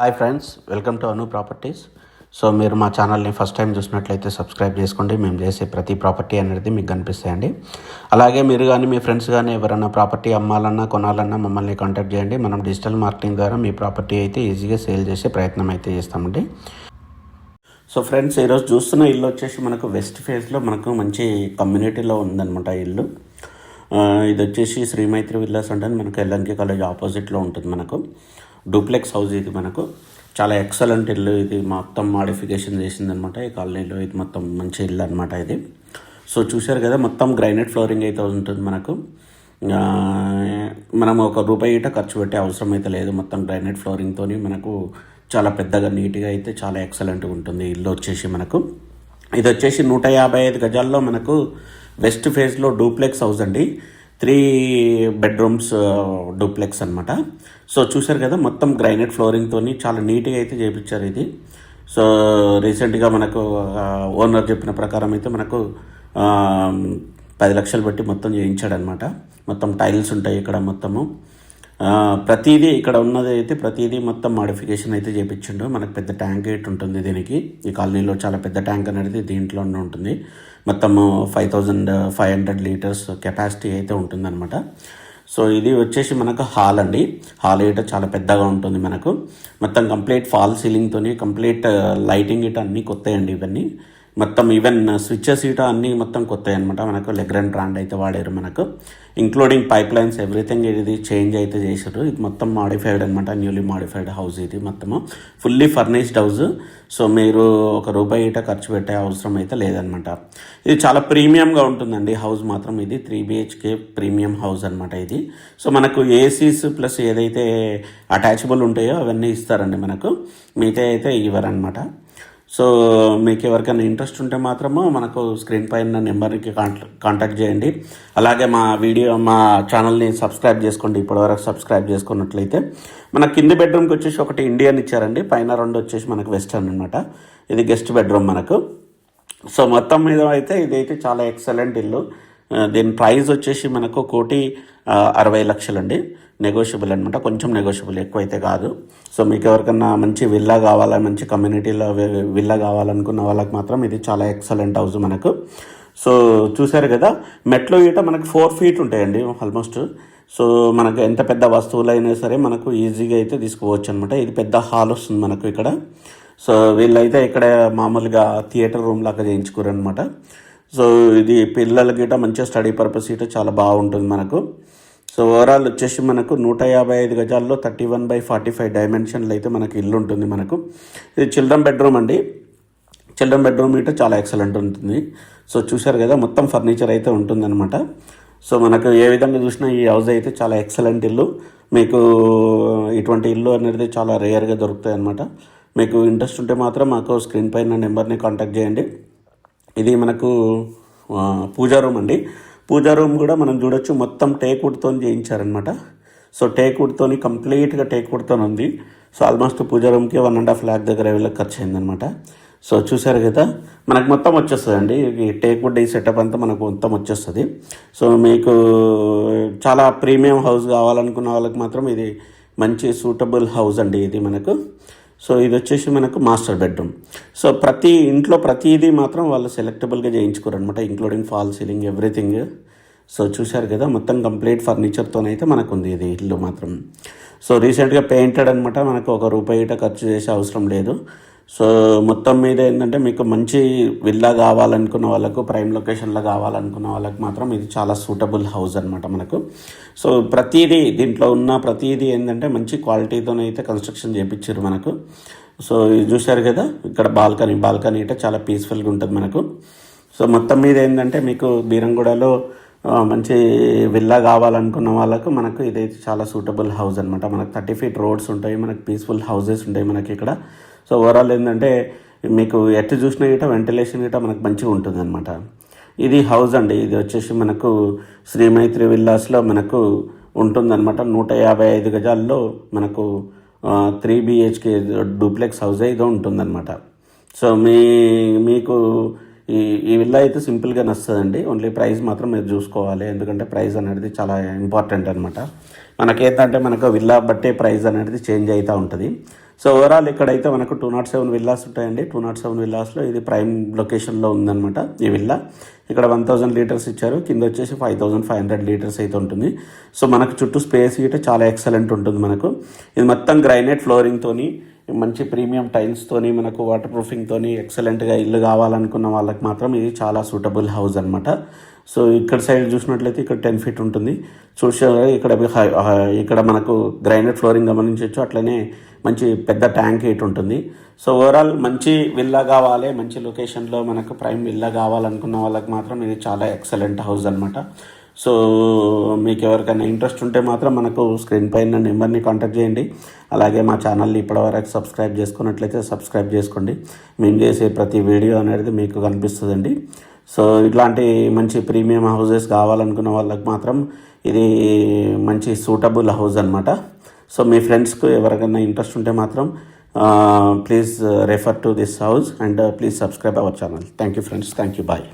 Hi friends, welcome to Anu properties. So మీరు మా ఛానల్ని ఫస్ట్ టైం చూసినట్లయితే సబ్స్క్రైబ్ చేసుకోండి. మేము చేసే ప్రతి ప్రాపర్టీ అనేది మీకు కనిపిస్తాయండి. అలాగే మీరు కానీ మీ ఫ్రెండ్స్ కానీ ఎవరైనా ప్రాపర్టీ అమ్మాలన్నా కొనాలన్నా మమ్మల్ని కాంటాక్ట్ చేయండి. మనం డిజిటల్ మార్కెటింగ్ ద్వారా మీ ప్రాపర్టీ అయితే ఈజీగా సేల్ చేసే ప్రయత్నం అయితే చేస్తామండి. సో ఫ్రెండ్స్, ఈరోజు చూస్తున్న ఇల్లు వచ్చేసి మనకు వెస్ట్ ఫేస్లో మనకు మంచి కమ్యూనిటీలో ఉందన్నమాట ఇల్లు. ఇది వచ్చేసి శ్రీమైత్రి విల్లాస్ అంటే మనకు ఎల్ఎన్కే కాలేజ్ ఆపోజిట్లో ఉంటుంది. మనకు డూప్లెక్స్ హౌస్ ఇది. మనకు చాలా ఎక్సలెంట్ ఇల్లు ఇది. మొత్తం మాడిఫికేషన్ చేసిందనమాట ఈ కాలనీలో. ఇది మొత్తం మంచి ఇల్లు అనమాట ఇది. సో చూశారు కదా, మొత్తం గ్రైనైట్ ఫ్లోరింగ్ అయితే ఉంటుంది మనకు. మనం ₹1 ఖర్చు పెట్టే అవసరం అయితే లేదు. మొత్తం గ్రైనైట్ ఫ్లోరింగ్తో మనకు చాలా పెద్దగా నీట్గా అయితే చాలా ఎక్సలెంట్గా ఉంటుంది ఇల్లు వచ్చేసి మనకు. ఇది వచ్చేసి 155 గజాల్లో మనకు వెస్ట్ ఫేస్లో డూప్లెక్స్ హౌస్ అండి. 3 బెడ్రూమ్స్ డూప్లెక్స్ అనమాట. సో చూశారు కదా, మొత్తం గ్రైనైట్ ఫ్లోరింగ్తో చాలా నీట్గా అయితే చేయించారు ఇది. సో రీసెంట్గా మనకు ఓనర్ చెప్పిన ప్రకారం అయితే మనకు 10 లక్షలు పెట్టి మొత్తం చేయించాడనమాట. మొత్తం టైల్స్ ఉంటాయి ఇక్కడ. మొత్తము ప్రతిదీ ఇక్కడ ఉన్నది అయితే ప్రతిదీ మొత్తం మాడిఫికేషన్ అయితే చేయించిండు. మనకు పెద్ద ట్యాంక్ అయితే ఉంటుంది దీనికి. ఈ కాలనీలో చాలా పెద్ద ట్యాంక్ అనేది దీంట్లోనే ఉంటుంది. మొత్తము 5500 లీటర్స్ కెపాసిటీ అయితే ఉంటుందన్నమాట. సో ఇది వచ్చేసి మనకు హాల్ అండి. హాల్ ఇట చాలా పెద్దగా ఉంటుంది మనకు. మొత్తం కంప్లీట్ ఫాల్ సీలింగ్తో కంప్లీట్ లైటింగ్ ఇట అన్నీ కొత్తాయండి. ఇవన్నీ మొత్తం ఈవెన్ స్విచ్చెస్ ఇట అన్నీ మొత్తం కొత్తాయి అనమాట. మనకు లెగ్రాండ్ బ్రాండ్ అయితే వాడారు మనకు. ఇంక్లూడింగ్ పైప్ లైన్స్ ఎవ్రీథింగ్ ఇది చేంజ్ అయితే చేశారు. ఇది మొత్తం మాడిఫైడ్ అనమాట. న్యూలీ మాడిఫైడ్ హౌస్ ఇది. మొత్తము ఫుల్లీ ఫర్నిష్డ్ హౌస్. సో మీరు ₹1 ఖర్చు పెట్టే అవసరం అయితే లేదనమాట. ఇది చాలా ప్రీమియంగా ఉంటుందండి హౌస్ మాత్రం. ఇది 3 BHK ప్రీమియం హౌస్ అనమాట ఇది. సో మనకు ఏసీస్ ప్లస్ ఏదైతే అటాచబుల్ ఉంటాయో అవన్నీ ఇస్తారండి మనకు. మిగతా అయితే ఇవ్వరనమాట. సో మీకు ఎవరికైనా ఇంట్రెస్ట్ ఉంటే మాత్రము మనకు స్క్రీన్ పైన నెంబర్కి కాంటాక్ట్ చేయండి. అలాగే మా ఛానల్ని సబ్స్క్రైబ్ చేసుకోండి. ఇప్పటివరకు సబ్స్క్రైబ్ చేసుకున్నట్లయితే. మన కింది బెడ్రూమ్కి వచ్చేసి ఒకటి ఇండియన్ ఇచ్చారండి. పైన 2 వచ్చేసి మనకు వెస్టర్న్ అనమాట. ఇది గెస్ట్ బెడ్రూమ్ మనకు. సో మొత్తం మీద అయితే ఇదైతే చాలా ఎక్సలెంట్ ఇల్లు. దీని ప్రైస్ వచ్చేసి మనకు 1,60,00,000 అండి. నెగోషియబుల్ అనమాట. కొంచెం నెగోషియబుల్, ఎక్కువైతే కాదు. సో మీకు ఎవరికన్నా మంచి విల్లా కావాలా, మంచి కమ్యూనిటీలో విల్లా కావాలనుకున్న వాళ్ళకి మాత్రం ఇది చాలా ఎక్సలెంట్ హౌస్ మనకు. సో చూసారు కదా, మెట్లు గీట మనకు 4 feet ఉంటాయండి ఆల్మోస్ట్. సో మనకు ఎంత పెద్ద వస్తువులైనా సరే మనకు ఈజీగా అయితే తీసుకోవచ్చు అనమాట. ఇది పెద్ద హాల్ వస్తుంది మనకు ఇక్కడ. సో వీళ్ళైతే ఇక్కడ మామూలుగా థియేటర్ రూమ్ లాగా చేయించుకోరనమాట. సో ఇది పిల్లల గిట మంచిగా స్టడీ పర్పస్ గిట చాలా బాగుంటుంది మనకు. సో ఓవరాల్ వచ్చేసి మనకు 155 గజాల్లో 31/45 డైమెన్షన్లు అయితే మనకు ఇల్లు ఉంటుంది మనకు. ఇది చిల్డ్రన్ బెడ్రూమ్ అండి. చిల్డ్రన్ బెడ్రూమ్ గిట చాలా ఎక్సలెంట్ ఉంటుంది. సో చూశారు కదా, మొత్తం ఫర్నిచర్ అయితే ఉంటుందన్నమాట. సో మనకు ఏ విధంగా చూసినా ఈ హౌస్ అయితే చాలా ఎక్సలెంట్ ఇల్లు. మీకు ఇటువంటి ఇల్లు అనేది చాలా రేర్గా దొరుకుతాయి అన్నమాట. మీకు ఇంట్రెస్ట్ ఉంటే మాత్రం మాకు స్క్రీన్ పైన నెంబర్ని కాంటాక్ట్ చేయండి. ఇది మనకు పూజా రూమ్ అండి. పూజా రూమ్ కూడా మనం చూడొచ్చు, మొత్తం టేక్వుడ్తో చేయించారనమాట. సో టేక్వుడ్తో కంప్లీట్గా టేక్వుడ్తో ఉంది. సో ఆల్మోస్ట్ పూజా రూమ్కి 1.5 lakh దగ్గర వీళ్ళకి ఖర్చు అయిందనమాట. సో చూసారు కదా, మనకు మొత్తం వచ్చేస్తుంది అండి. ఈ టేక్వుడ్ ఈ సెటప్ అంతా మనకు మొత్తం వచ్చేస్తుంది. సో మీకు చాలా ప్రీమియం హౌస్ కావాలనుకున్న వాళ్ళకి మాత్రం ఇది మంచి సూటబుల్ హౌస్ అండి ఇది మనకు. సో ఇది వచ్చేసి మనకు మాస్టర్ బెడ్రూమ్. సో ప్రతి ఇంట్లో ప్రతిదీ మాత్రం వాళ్ళు సెలెక్టబుల్గా చేయించుకోరు అనమాట, including fall ceiling everything. So చూశారు కదా, మొత్తం కంప్లీట్ ఫర్నిచర్తోనైతే మనకు ఉంది ఇది ఇల్లు మాత్రం. సో రీసెంట్గా పెయింటెడ్ అనమాట. మనకు ₹1 ఖర్చు చేసే అవసరం లేదు. సో మొత్తం మీద ఏంటంటే మీకు మంచి విల్లా కావాలనుకున్న వాళ్ళకు, ప్రైమ్ లొకేషన్లో కావాలనుకున్న వాళ్ళకి మాత్రం ఇది చాలా సూటబుల్ హౌస్ అనమాట మనకు. సో ప్రతిదీ దీంట్లో ఉన్న ప్రతిదీ ఏంటంటే మంచి క్వాలిటీతోనైతే కన్స్ట్రక్షన్ చేయించారు మనకు. సో ఇది చూశారు కదా, ఇక్కడ బాల్కనీ అయితే చాలా పీస్ఫుల్గా ఉంటుంది మనకు. సో మొత్తం మీద ఏంటంటే మీకు బీరంగూడలో మంచి విల్లా కావాలనుకున్న వాళ్ళకు మనకు ఇదైతే చాలా సూటబుల్ హౌస్ అనమాట. మనకు 30 feet రోడ్స్ ఉంటాయి, మనకు పీస్ఫుల్ హౌసెస్ ఉంటాయి మనకి ఇక్కడ. సో ఓవరాల్ ఏంటంటే మీకు ఎటు చూసినా గిట వెంటిలేషన్ గిట మనకు మంచిగా ఉంటుంది అనమాట. ఇది హౌస్ అండి. ఇది వచ్చేసి మనకు శ్రీమైత్రి విల్లాస్లో మనకు ఉంటుందన్నమాట. 155 గజాల్లో మనకు 3 BHK డూప్లెక్స్ హౌస్ అయితే ఉంటుందన్నమాట. సో మీకు ఈ విల్లా అయితే సింపుల్గా నచ్చుతుందండి. ఓన్లీ ప్రైస్ మాత్రం మీరు చూసుకోవాలి, ఎందుకంటే ప్రైస్ అనేది చాలా ఇంపార్టెంట్ అనమాట. మనకేంటంటే మనకు విల్లా బట్టే ప్రైస్ అనేది చేంజ్ అవుతూ ఉంటుంది. సో ఓవరాల్ ఇక్కడైతే మనకు 207 విల్లాస్ ఉంటాయండి. 207 విల్లాస్లో ఇది ప్రైమ్ లొకేషన్లో ఉందన్నమాట ఈ విల్లా. ఇక్కడ 1000 లీటర్స్ ఇచ్చారు, కింద వచ్చేసి 5500 లీటర్స్ అయితే ఉంటుంది. సో మనకు చుట్టూ స్పేస్ అయితే చాలా ఎక్సలెంట్ ఉంటుంది. మనకు ఇది మొత్తం గ్రైనేట్ ఫ్లోరింగ్తోని, మంచి ప్రీమియం టైల్స్తోని, మనకు వాటర్ ప్రూఫింగ్తోని ఎక్సలెంట్గా ఇల్లు కావాలనుకున్న వాళ్ళకి మాత్రం ఇది చాలా సూటబుల్ హౌస్ అనమాట. సో ఇక్కడ సైడ్ చూసినట్లయితే ఇక్కడ 10 feet ఉంటుంది. చూసే ఇక్కడ మనకు గ్రైనేట్ ఫ్లోరింగ్ గమనించవచ్చు. అట్లనే మంచి పెద్ద ట్యాంక్ ఇటు ఉంటుంది. సో ఓవరాల్ మంచి విల్లా కావాలి, మంచి లొకేషన్లో మనకు ప్రైమ్ విల్లా కావాలనుకున్న వాళ్ళకి మాత్రం ఇది చాలా ఎక్సలెంట్ హౌస్ అనమాట. సో మీకు ఎవరికైనా ఇంట్రెస్ట్ ఉంటే మాత్రం మనకు స్క్రీన్ పైన నెంబర్ని కాంటాక్ట్ చేయండి. అలాగే మా ఛానల్ని ఇప్పటివరకు సబ్స్క్రైబ్ చేసుకున్నట్లయితే సబ్స్క్రైబ్ చేసుకోండి. మేము చేసే ప్రతి వీడియో అనేది మీకు కనిపిస్తుందండి. సో ఇట్లాంటి మంచి ప్రీమియం హౌసెస్ కావాలనుకున్న వాళ్ళకి మాత్రం ఇది మంచి సూటబుల్ హౌస్ అనమాట. సో మీ ఫ్రెండ్స్కు ఎవరికైనా ఇంట్రెస్ట్ ఉంటే మాత్రం please refer to this house and please subscribe our channel. Thank you friends, thank you, bye.